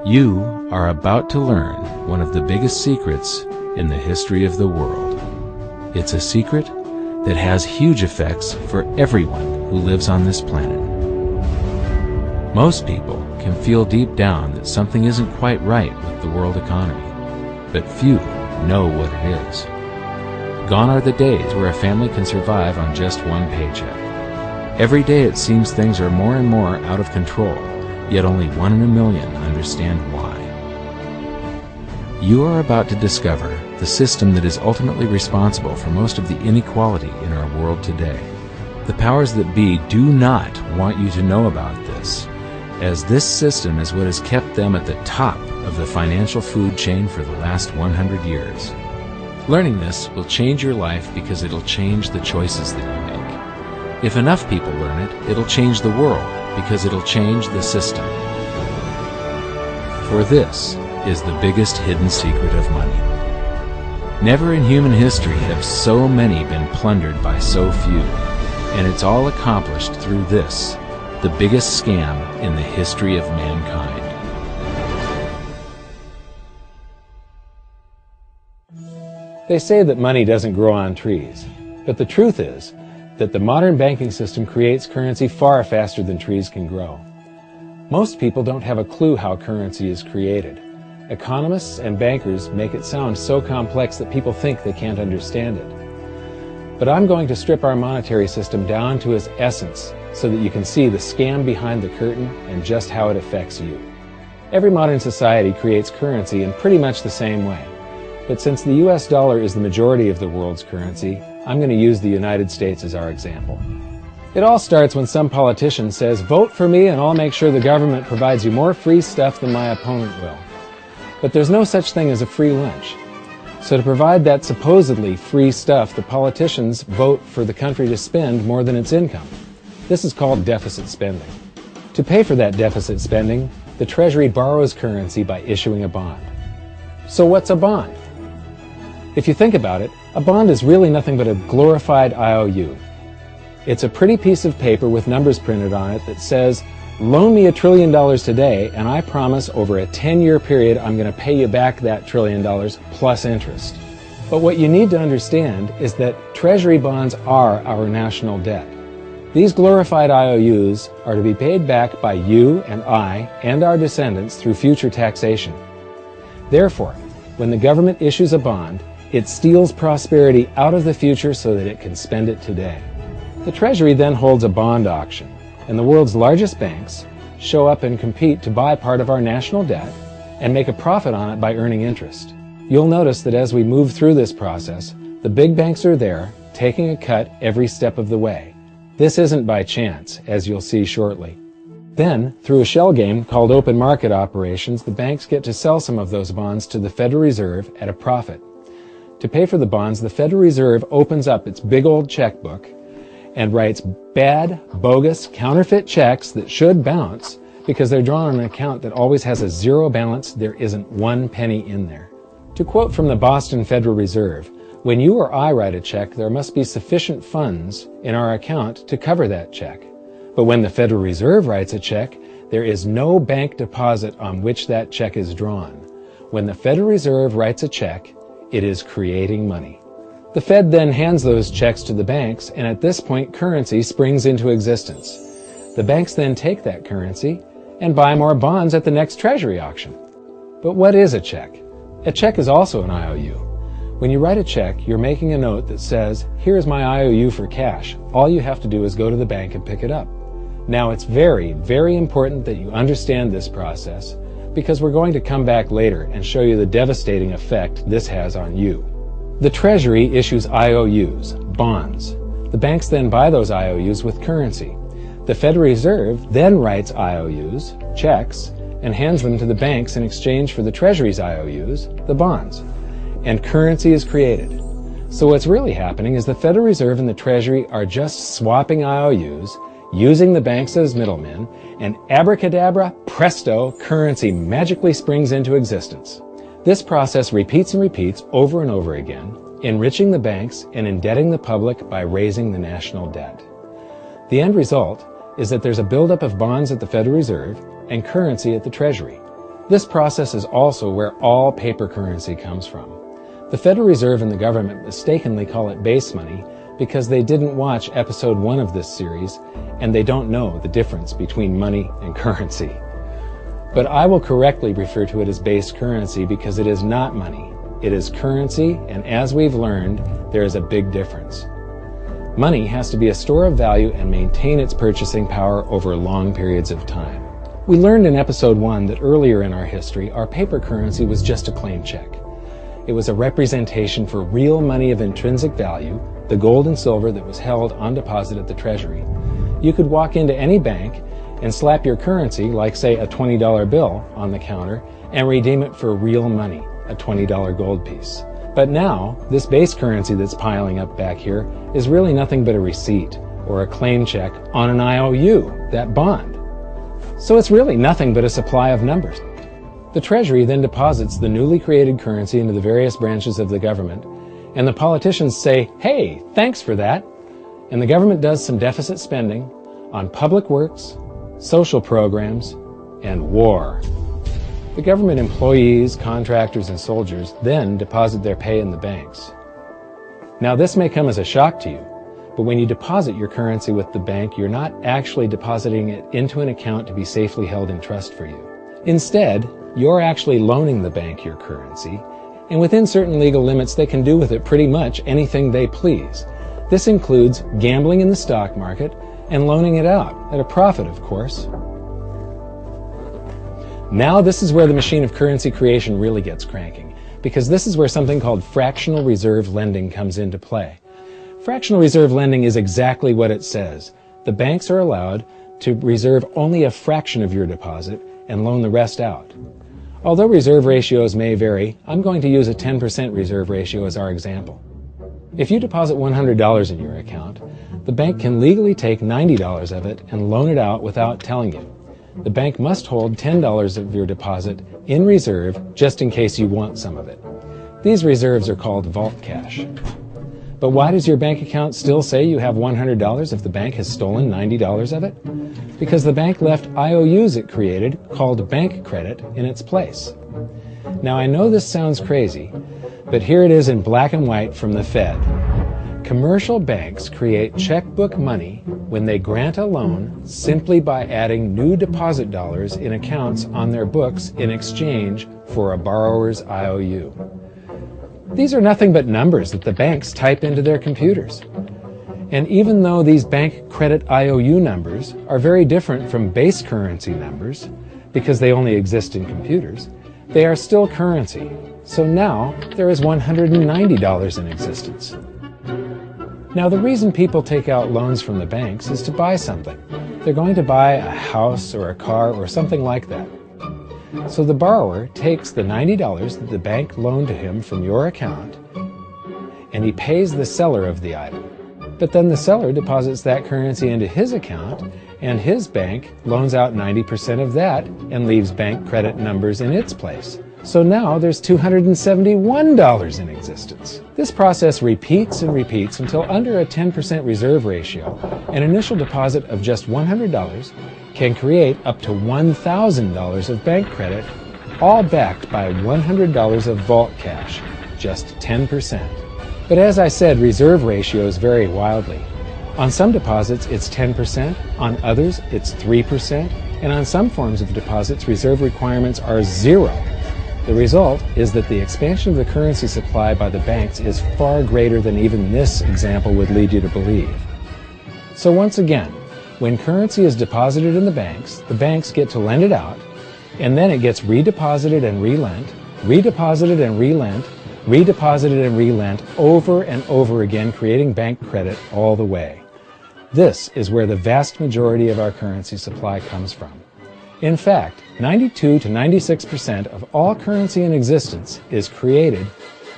You are about to learn one of the biggest secrets in the history of the world. It's a secret that has huge effects for everyone who lives on this planet. Most people can feel deep down that something isn't quite right with the world economy, but few know what it is. Gone are the days where a family can survive on just one paycheck. Every day it seems things are more and more out of control, yet only 1 in a million understand why. You are about to discover the system that is ultimately responsible for most of the inequality in our world today. The powers that be do not want you to know about this, as this system is what has kept them at the top of the financial food chain for the last 100 years. Learning this will change your life because it'll change the choices that you make. If enough people learn it, it'll change the world because it'll change the system. For this is the biggest hidden secret of money. Never in human history have so many been plundered by so few, and it's all accomplished through this, the biggest scam in the history of mankind. They say that money doesn't grow on trees, but the truth is that the modern banking system creates currency far faster than trees can grow. Most people don't have a clue how currency is created. Economists and bankers make it sound so complex that people think they can't understand it. But I'm going to strip our monetary system down to its essence so that you can see the scam behind the curtain and just how it affects you. Every modern society creates currency in pretty much the same way. But since the US dollar is the majority of the world's currency, I'm going to use the United States as our example. It all starts when some politician says, "Vote for me and I'll make sure the government provides you more free stuff than my opponent will." But there's no such thing as a free lunch. So to provide that supposedly free stuff, the politicians vote for the country to spend more than its income. This is called deficit spending. To pay for that deficit spending, the Treasury borrows currency by issuing a bond. So what's a bond? If you think about it, a bond is really nothing but a glorified IOU. It's a pretty piece of paper with numbers printed on it that says, "Loan me $1 trillion today, and I promise over a 10-year period I'm going to pay you back that $1 trillion plus interest." But what you need to understand is that Treasury bonds are our national debt. These glorified IOUs are to be paid back by you and I and our descendants through future taxation. Therefore, when the government issues a bond, it steals prosperity out of the future so that it can spend it today. The Treasury then holds a bond auction, and the world's largest banks show up and compete to buy part of our national debt and make a profit on it by earning interest. You'll notice that as we move through this process, the big banks are there, taking a cut every step of the way. This isn't by chance, as you'll see shortly. Then, through a shell game called open market operations, the banks get to sell some of those bonds to the Federal Reserve at a profit. To pay for the bonds, the Federal Reserve opens up its big old checkbook and writes bad, bogus, counterfeit checks that should bounce because they're drawn on an account that always has a zero balance. There isn't 1 penny in there. To quote from the Boston Federal Reserve, "When you or I write a check, there must be sufficient funds in our account to cover that check. But when the Federal Reserve writes a check, there is no bank deposit on which that check is drawn. When the Federal Reserve writes a check, it is creating money." The Fed then hands those checks to the banks, and at this point currency springs into existence. The banks then take that currency and buy more bonds at the next Treasury auction. But what is a check? A check is also an IOU. When you write a check, you're making a note that says, "Here is my IOU for cash. All you have to do is go to the bank and pick it up." Now, it's very, very important that you understand this process because we're going to come back later and show you the devastating effect this has on you. The Treasury issues IOUs, bonds. The banks then buy those IOUs with currency. The Federal Reserve then writes IOUs, checks, and hands them to the banks in exchange for the Treasury's IOUs, the bonds. And currency is created. So what's really happening is the Federal Reserve and the Treasury are just swapping IOUs, using the banks as middlemen, and abracadabra, presto, currency magically springs into existence. This process repeats and repeats over and over again, enriching the banks and indebting the public by raising the national debt. The end result is that there's a buildup of bonds at the Federal Reserve, and currency at the Treasury. This process is also where all paper currency comes from. The Federal Reserve and the government mistakenly call it base money because they didn't watch episode 1 of this series and they don't know the difference between money and currency. But I will correctly refer to it as base currency because it is not money. It is currency, and as we've learned, there is a big difference. Money has to be a store of value and maintain its purchasing power over long periods of time. We learned in episode 1 that earlier in our history, our paper currency was just a claim check. It was a representation for real money of intrinsic value, the gold and silver that was held on deposit at the Treasury. You could walk into any bank and slap your currency, like say a $20 bill, on the counter and redeem it for real money, a $20 gold piece. But now, this base currency that's piling up back here is really nothing but a receipt or a claim check on an IOU, that bond. So it's really nothing but a supply of numbers. The Treasury then deposits the newly created currency into the various branches of the government, and the politicians say, "Hey, thanks for that." And the government does some deficit spending on public works, social programs, and war. The government employees, contractors, and soldiers then deposit their pay in the banks. Now, this may come as a shock to you, but when you deposit your currency with the bank, you're not actually depositing it into an account to be safely held in trust for you. Instead, you're actually loaning the bank your currency, and within certain legal limits, they can do with it pretty much anything they please. This includes gambling in the stock market and loaning it out, at a profit, of course. Now this is where the machine of currency creation really gets cranking, because this is where something called fractional reserve lending comes into play. Fractional reserve lending is exactly what it says. The banks are allowed to reserve only a fraction of your deposit and loan the rest out. Although reserve ratios may vary, I'm going to use a 10% reserve ratio as our example. If you deposit $100 in your account, the bank can legally take $90 of it and loan it out without telling you. The bank must hold $10 of your deposit in reserve just in case you want some of it. These reserves are called vault cash. But why does your bank account still say you have $100 if the bank has stolen $90 of it? Because the bank left IOUs it created, called bank credit, in its place. Now I know this sounds crazy, but here it is in black and white from the Fed. Commercial banks create checkbook money when they grant a loan simply by adding new deposit dollars in accounts on their books in exchange for a borrower's IOU. These are nothing but numbers that the banks type into their computers. And even though these bank credit IOU numbers are very different from base currency numbers, because they only exist in computers, they are still currency. So now there is $190 in existence. Now, the reason people take out loans from the banks is to buy something. They're going to buy a house or a car or something like that. So the borrower takes the $90 that the bank loaned to him from your account, and he pays the seller of the item. But then the seller deposits that currency into his account, and his bank loans out 90% of that and leaves bank credit numbers in its place. So now there's $271 in existence. This process repeats and repeats until under a 10% reserve ratio, an initial deposit of just $100 can create up to $1,000 of bank credit, all backed by $100 of vault cash, just 10%. But as I said, reserve ratios vary wildly. On some deposits, it's 10%, on others, it's 3%, and on some forms of deposits, reserve requirements are 0. The result is that the expansion of the currency supply by the banks is far greater than even this example would lead you to believe. So once again, when currency is deposited in the banks get to lend it out, and then it gets redeposited and relent, redeposited and relent, redeposited and relent over and over again, creating bank credit all the way. This is where the vast majority of our currency supply comes from. In fact, 92 to 96% of all currency in existence is created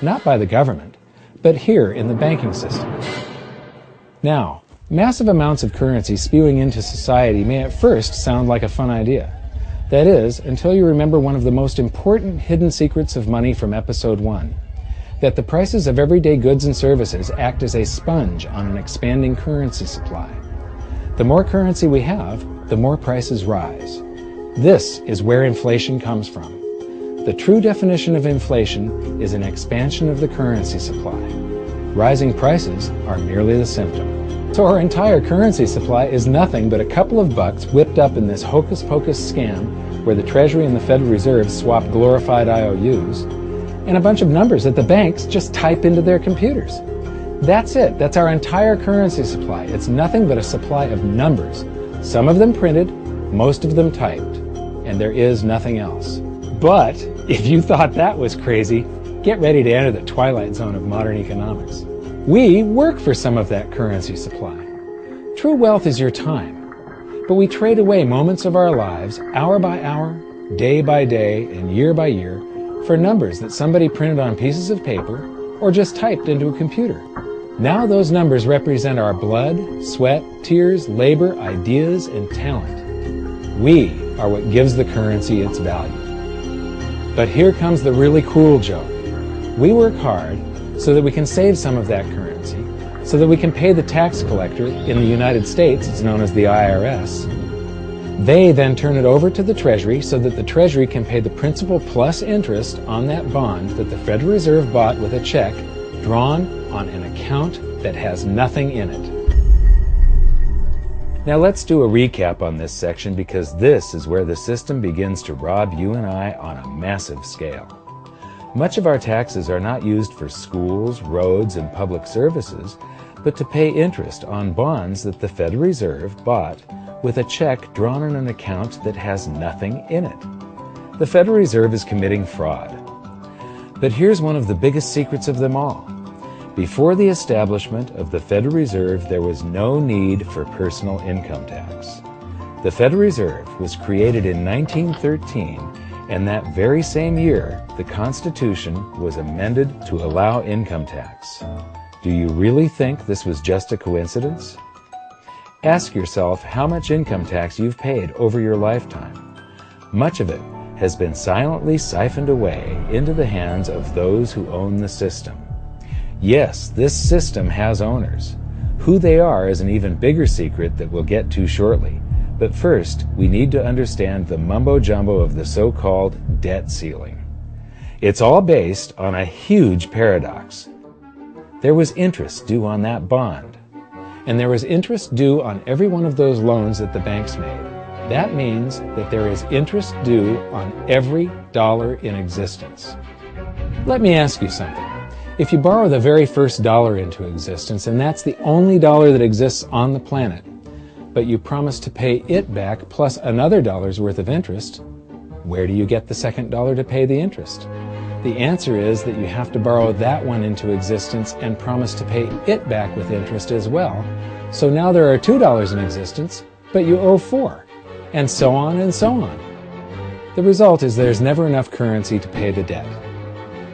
not by the government, but here in the banking system. Now, massive amounts of currency spewing into society may at first sound like a fun idea. That is, until you remember one of the most important hidden secrets of money from episode 1, that the prices of everyday goods and services act as a sponge on an expanding currency supply. The more currency we have, the more prices rise. This is where inflation comes from. The true definition of inflation is an expansion of the currency supply. Rising prices are merely the symptom. So our entire currency supply is nothing but a couple of bucks whipped up in this hocus-pocus scam where the Treasury and the Federal Reserve swap glorified IOUs, and a bunch of numbers that the banks just type into their computers. That's it. That's our entire currency supply. It's nothing but a supply of numbers. Some of them printed, most of them typed, and there is nothing else. But if you thought that was crazy, get ready to enter the twilight zone of modern economics. We work for some of that currency supply. True wealth is your time, but we trade away moments of our lives, hour by hour, day by day, and year by year, for numbers that somebody printed on pieces of paper or just typed into a computer. Now those numbers represent our blood, sweat, tears, labor, ideas, and talent. We are what gives the currency its value. But here comes the really cruel joke. We work hard so that we can save some of that currency, so that we can pay the tax collector. In the United States, it's known as the IRS. They then turn it over to the Treasury so that the Treasury can pay the principal plus interest on that bond that the Federal Reserve bought with a check drawn on an account that has nothing in it. Now let's do a recap on this section, because this is where the system begins to rob you and I on a massive scale. Much of our taxes are not used for schools, roads, and public services, but to pay interest on bonds that the Federal Reserve bought with a check drawn on an account that has nothing in it. The Federal Reserve is committing fraud. But here's one of the biggest secrets of them all. Before the establishment of the Federal Reserve, there was no need for personal income tax. The Federal Reserve was created in 1913, and that very same year, the Constitution was amended to allow income tax. Do you really think this was just a coincidence? Ask yourself how much income tax you've paid over your lifetime. Much of it has been silently siphoned away into the hands of those who own the system. Yes, this system has owners. Who they are is an even bigger secret that we'll get to shortly. But first, we need to understand the mumbo-jumbo of the so-called debt ceiling. It's all based on a huge paradox. There was interest due on that bond, and there was interest due on every one of those loans that the banks made. That means that there is interest due on every dollar in existence. Let me ask you something. If you borrow the very first dollar into existence, and that's the only dollar that exists on the planet, but you promise to pay it back plus another dollar's worth of interest, where do you get the second dollar to pay the interest? The answer is that you have to borrow that one into existence and promise to pay it back with interest as well. So now there are $2 in existence, but you owe $4, and so on and so on. The result is there's never enough currency to pay the debt.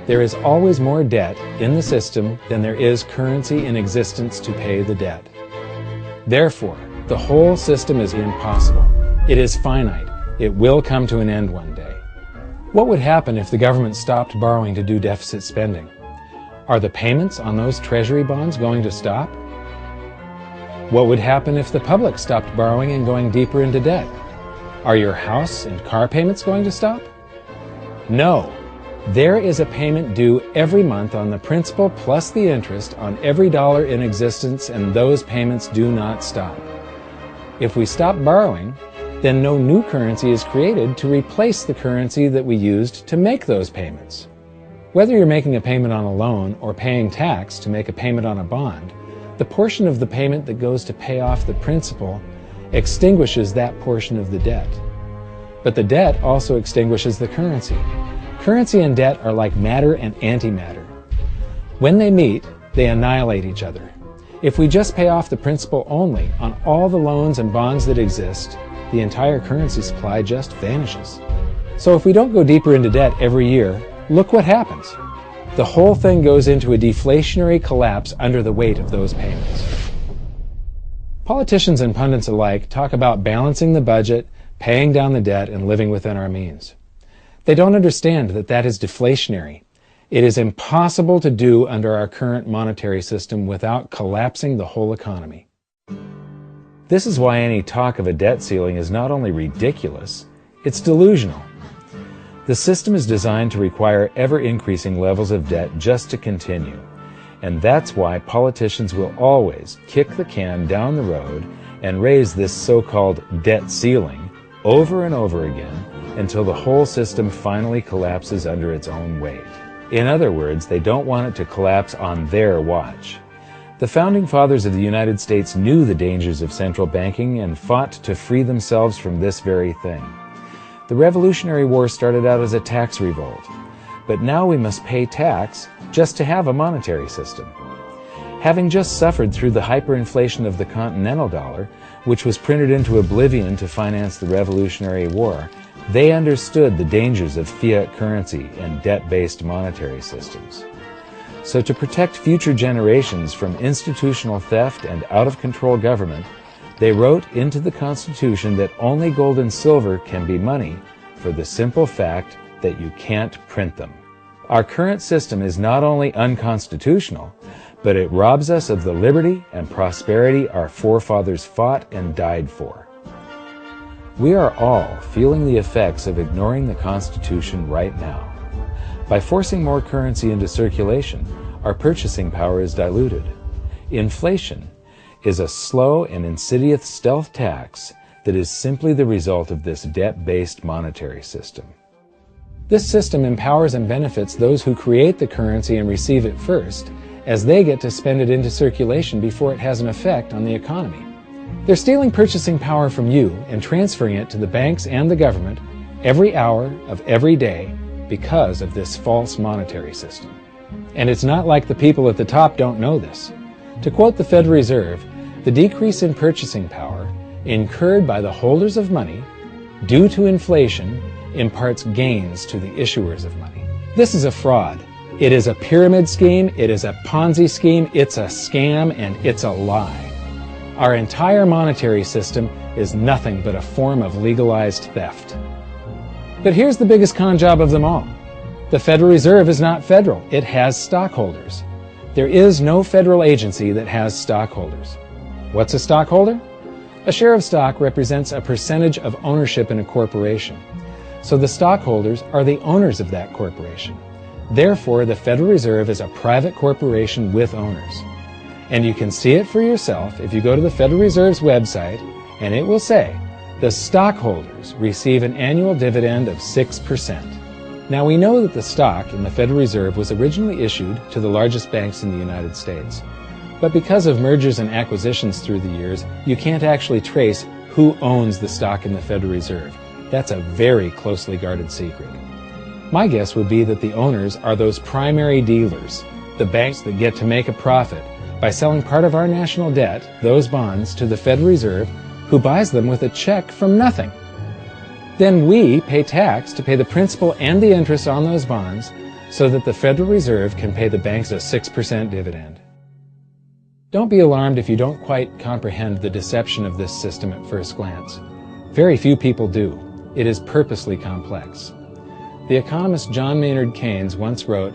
There is always more debt in the system than there is currency in existence to pay the debt. Therefore, the whole system is impossible. It is finite. It will come to an end one day. What would happen if the government stopped borrowing to do deficit spending? Are the payments on those treasury bonds going to stop? What would happen if the public stopped borrowing and going deeper into debt? Are your house and car payments going to stop? No. There is a payment due every month on the principal plus the interest on every dollar in existence, and those payments do not stop. If we stop borrowing, then no new currency is created to replace the currency that we used to make those payments. Whether you're making a payment on a loan or paying tax to make a payment on a bond, the portion of the payment that goes to pay off the principal extinguishes that portion of the debt. But the debt also extinguishes the currency. Currency and debt are like matter and antimatter. When they meet, they annihilate each other. If we just pay off the principal only on all the loans and bonds that exist, the entire currency supply just vanishes. So if we don't go deeper into debt every year, look what happens. The whole thing goes into a deflationary collapse under the weight of those payments. Politicians and pundits alike talk about balancing the budget, paying down the debt, and living within our means. They don't understand that that is deflationary. It is impossible to do under our current monetary system without collapsing the whole economy. This is why any talk of a debt ceiling is not only ridiculous, It's delusional. The system is designed to require ever-increasing levels of debt just to continue. And that's why politicians will always kick the can down the road and raise this so-called debt ceiling over and over again until the whole system finally collapses under its own weight. In other words, they don't want it to collapse on their watch. The Founding Fathers of the United States knew the dangers of central banking and fought to free themselves from this very thing. The Revolutionary War started out as a tax revolt, but now we must pay tax just to have a monetary system. Having just suffered through the hyperinflation of the continental dollar, which was printed into oblivion to finance the Revolutionary War, they understood the dangers of fiat currency and debt-based monetary systems. So to protect future generations from institutional theft and out-of-control government, they wrote into the Constitution that only gold and silver can be money for the simple fact that you can't print them. Our current system is not only unconstitutional, but it robs us of the liberty and prosperity our forefathers fought and died for. We are all feeling the effects of ignoring the Constitution right now. By forcing more currency into circulation, our purchasing power is diluted. Inflation is a slow and insidious stealth tax that is simply the result of this debt-based monetary system. This system empowers and benefits those who create the currency and receive it first, as they get to spend it into circulation before it has an effect on the economy. They're stealing purchasing power from you and transferring it to the banks and the government every hour of every day because of this false monetary system. And it's not like the people at the top don't know this. To quote the Federal Reserve, the decrease in purchasing power incurred by the holders of money due to inflation imparts gains to the issuers of money. This is a fraud. It is a pyramid scheme, it is a Ponzi scheme, it's a scam, and it's a lie. Our entire monetary system is nothing but a form of legalized theft. But here's the biggest con job of them all. The Federal Reserve is not federal. It has stockholders. There is no federal agency that has stockholders. What's a stockholder? A share of stock represents a percentage of ownership in a corporation. So the stockholders are the owners of that corporation. Therefore, the Federal Reserve is a private corporation with owners. And you can see it for yourself if you go to the Federal Reserve's website, and it will say, the stockholders receive an annual dividend of 6%. Now we know that the stock in the Federal Reserve was originally issued to the largest banks in the United States. But because of mergers and acquisitions through the years, you can't actually trace who owns the stock in the Federal Reserve. That's a very closely guarded secret. My guess would be that the owners are those primary dealers, the banks that get to make a profit by selling part of our national debt, those bonds, to the Federal Reserve, who buys them with a check from nothing. Then we pay tax to pay the principal and the interest on those bonds so that the Federal Reserve can pay the banks a 6% dividend. Don't be alarmed if you don't quite comprehend the deception of this system at first glance. Very few people do. It is purposely complex. The economist John Maynard Keynes once wrote,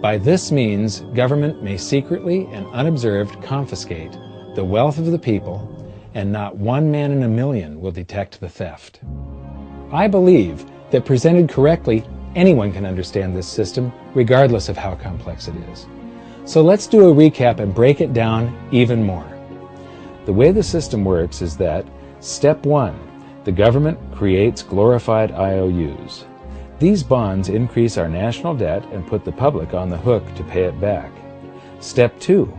"By this means, government may secretly and unobserved confiscate the wealth of the people, and not one man in a million will detect the theft." I believe that presented correctly, anyone can understand this system, regardless of how complex it is. So let's do a recap and break it down even more. The way the system works is that, step 1, the government creates glorified IOUs. These bonds increase our national debt and put the public on the hook to pay it back. Step 2,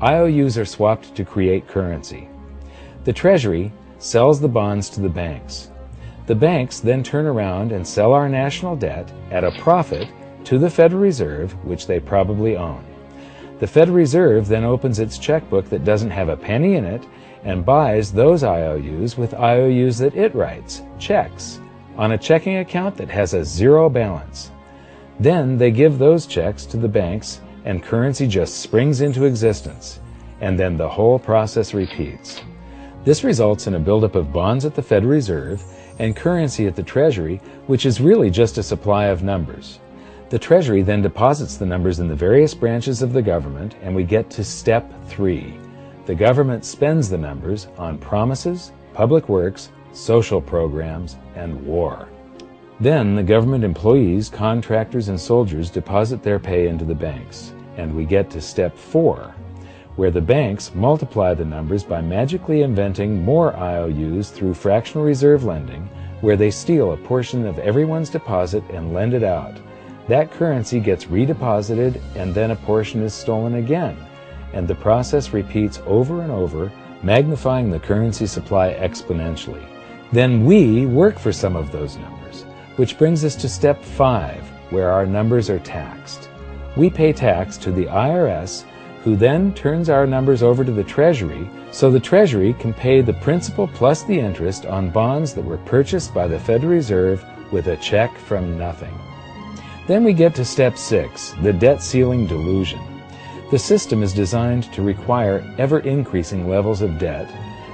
IOUs are swapped to create currency. The Treasury sells the bonds to the banks. The banks then turn around and sell our national debt at a profit to the Federal Reserve, which they probably own. The Federal Reserve then opens its checkbook that doesn't have a penny in it and buys those IOUs with IOUs that it writes, checks, on a checking account that has a zero balance. Then they give those checks to the banks and currency just springs into existence, and then the whole process repeats. This results in a buildup of bonds at the Federal Reserve and currency at the Treasury, which is really just a supply of numbers. The Treasury then deposits the numbers in the various branches of the government, and we get to step 3. The government spends the numbers on promises, public works, social programs, and war. Then the government employees, contractors, and soldiers deposit their pay into the banks. And we get to step 4, where the banks multiply the numbers by magically inventing more IOUs through fractional reserve lending, where they steal a portion of everyone's deposit and lend it out. That currency gets redeposited, and then a portion is stolen again. And the process repeats over and over, magnifying the currency supply exponentially. Then we work for some of those numbers, which brings us to step 5, where our numbers are taxed. We pay tax to the IRS, who then turns our numbers over to the Treasury, so the Treasury can pay the principal plus the interest on bonds that were purchased by the Federal Reserve with a check from nothing. Then we get to step 6, the debt ceiling delusion. The system is designed to require ever-increasing levels of debt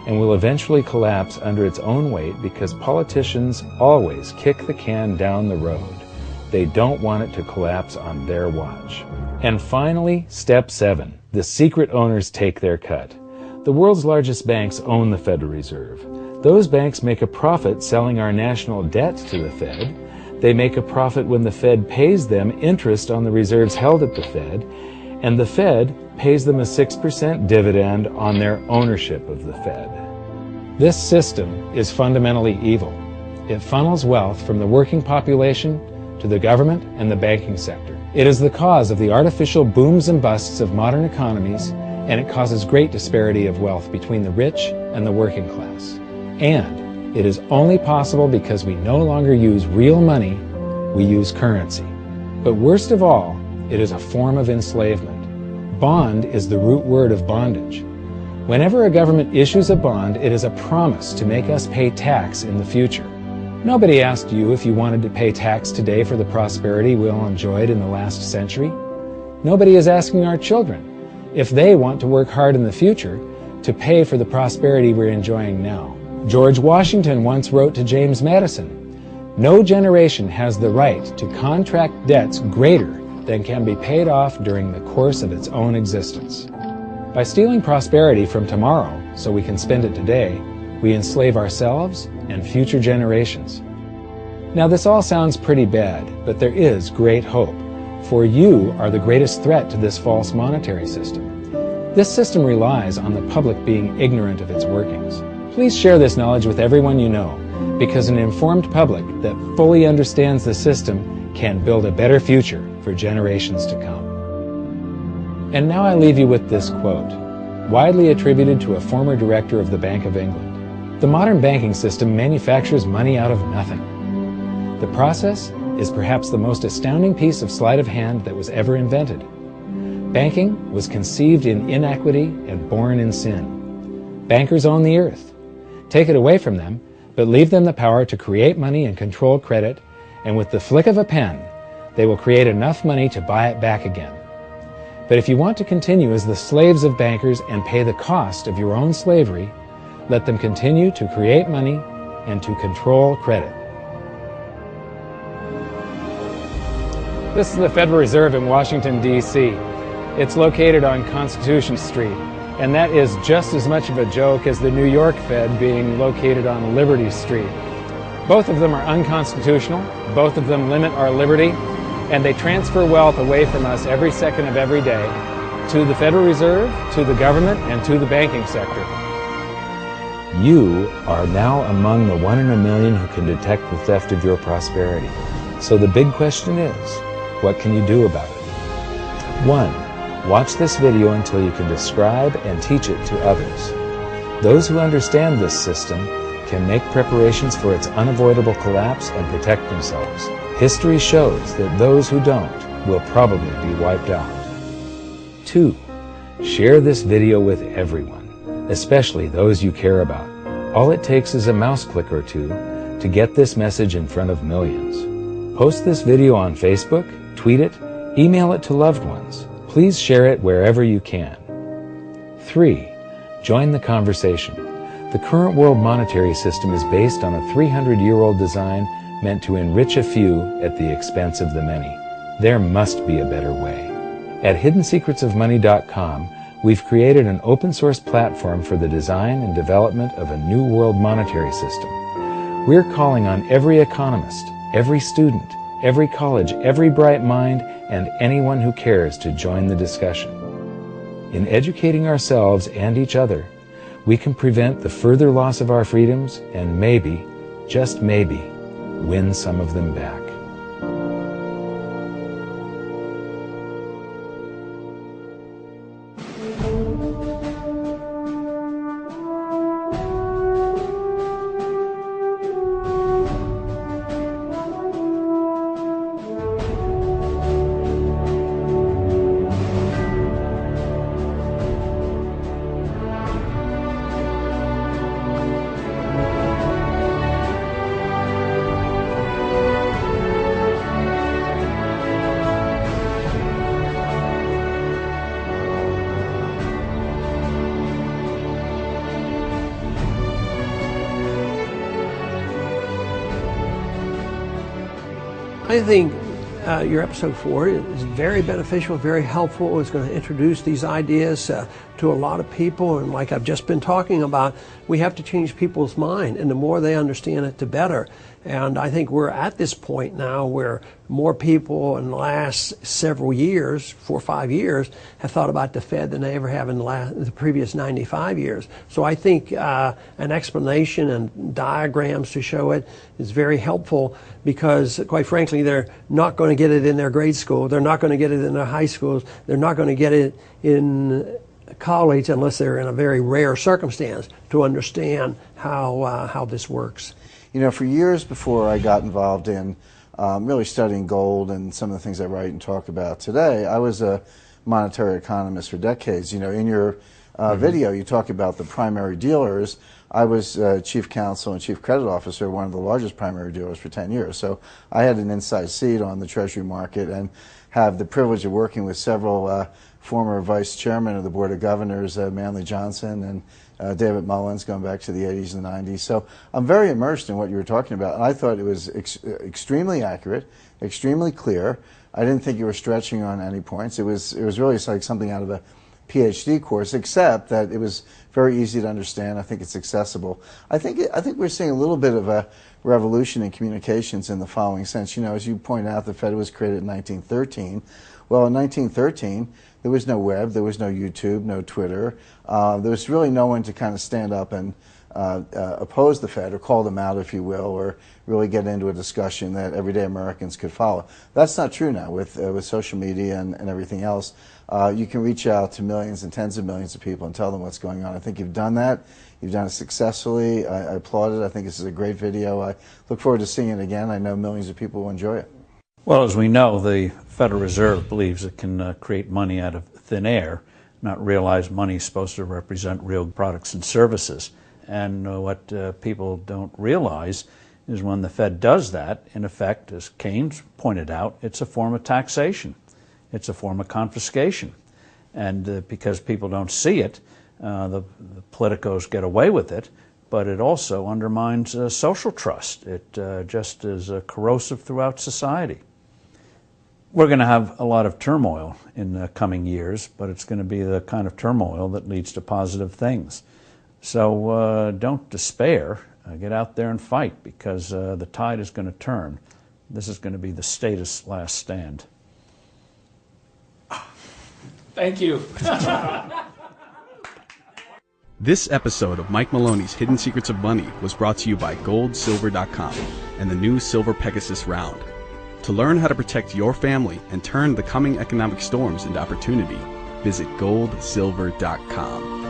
and will eventually collapse under its own weight because politicians always kick the can down the road. They don't want it to collapse on their watch. And finally, step 7, the secret owners take their cut. The world's largest banks own the Federal Reserve. Those banks make a profit selling our national debt to the Fed. They make a profit when the Fed pays them interest on the reserves held at the Fed, and the Fed pays them a 6% dividend on their ownership of the Fed. This system is fundamentally evil. It funnels wealth from the working population to the government and the banking sector. It is the cause of the artificial booms and busts of modern economies, and it causes great disparity of wealth between the rich and the working class. And it is only possible because we no longer use real money, we use currency. But worst of all, it is a form of enslavement. Bond is the root word of bondage. Whenever a government issues a bond, it is a promise to make us pay tax in the future. Nobody asked you if you wanted to pay tax today for the prosperity we all enjoyed in the last century. Nobody is asking our children if they want to work hard in the future to pay for the prosperity we're enjoying now. George Washington once wrote to James Madison, "No generation has the right to contract debts greater than can be paid off during the course of its own existence." By stealing prosperity from tomorrow so we can spend it today, we enslave ourselves and future generations. Now this all sounds pretty bad, but there is great hope, for you are the greatest threat to this false monetary system. This system relies on the public being ignorant of its workings. Please share this knowledge with everyone you know, because an informed public that fully understands the system can build a better future for generations to come. And now I leave you with this quote, widely attributed to a former director of the Bank of England. The modern banking system manufactures money out of nothing. The process is perhaps the most astounding piece of sleight of hand that was ever invented. Banking was conceived in inequity and born in sin. Bankers own the earth. Take it away from them, but leave them the power to create money and control credit, and with the flick of a pen, they will create enough money to buy it back again. But if you want to continue as the slaves of bankers and pay the cost of your own slavery, let them continue to create money and to control credit. This is the Federal Reserve in Washington, D.C. It's located on Constitution Street, and that is just as much of a joke as the New York Fed being located on Liberty Street. Both of them are unconstitutional, both of them limit our liberty, and they transfer wealth away from us every second of every day to the Federal Reserve, to the government, and to the banking sector. You are now among the 1 in a million who can detect the theft of your prosperity. So the big question is, what can you do about it? 1. Watch this video until you can describe and teach it to others. Those who understand this system can make preparations for its unavoidable collapse and protect themselves. History shows that those who don't will probably be wiped out. 2. Share this video with everyone, especially those you care about. All it takes is a mouse click or two to get this message in front of millions. Post this video on Facebook, tweet it, email it to loved ones. Please share it wherever you can. 3. Join the conversation. The current world monetary system is based on a 300-year-old design meant to enrich a few at the expense of the many. There must be a better way. At hiddensecretsofmoney.com, we've created an open-source platform for the design and development of a new world monetary system. We're calling on every economist, every student, every college, every bright mind, and anyone who cares to join the discussion. In educating ourselves and each other, we can prevent the further loss of our freedoms and maybe, just maybe, win some of them back. I think your episode 4 is very beneficial, very helpful. It's going to introduce these ideas to a lot of people, and like I've just been talking about, we have to change people's mind, and the more they understand it, the better. And I think we're at this point now where more people in the last several years, 4 or 5 years, have thought about the Fed than they ever have in the previous 95 years. So I think an explanation and diagrams to show it is very helpful, because quite frankly, they're not going to get it in their grade school. They're not going to get it in their high schools. They're not going to get it in college unless they're in a very rare circumstance to understand how this works. You know, for years before I got involved in really studying gold and some of the things I write and talk about today, I was a monetary economist for decades. You know, in your video, you talk about the primary dealers. I was chief counsel and chief credit officer, one of the largest primary dealers for 10 years. So I had an inside seat on the Treasury market and have the privilege of working with several former vice chairmen of the Board of Governors, Manley Johnson and David Mullins, going back to the 80s and the 90s. So I'm very immersed in what you were talking about. And I thought it was extremely accurate, extremely clear. I didn't think you were stretching on any points. It was really like something out of a PhD course, except that it was very easy to understand. I think it's accessible. I think we're seeing a little bit of a revolution in communications in the following sense. You know, as you point out, the Fed was created in 1913. Well, in 1913, there was no web, there was no YouTube, no Twitter. There was really no one to kind of stand up and oppose the Fed or call them out, if you will, or really get into a discussion that everyday Americans could follow. That's not true now with social media and everything else. You can reach out to millions and tens of millions of people and tell them what's going on. I think you've done that. You've done it successfully. I applaud it. I think this is a great video. I look forward to seeing it again. I know millions of people will enjoy it. Well, as we know, the Federal Reserve believes it can create money out of thin air, not realize money is supposed to represent real products and services. And what people don't realize is when the Fed does that, in effect, as Keynes pointed out, it's a form of taxation. It's a form of confiscation. And because people don't see it, the politicos get away with it, but it also undermines social trust. It just is corrosive throughout society. We're going to have a lot of turmoil in the coming years, but it's going to be the kind of turmoil that leads to positive things. So don't despair. Get out there and fight, because the tide is going to turn. This is going to be the status last stand. Thank you. This episode of Mike Maloney's Hidden Secrets of Money was brought to you by GoldSilver.com and the new Silver Pegasus Round. To learn how to protect your family and turn the coming economic storms into opportunity, visit GoldSilver.com.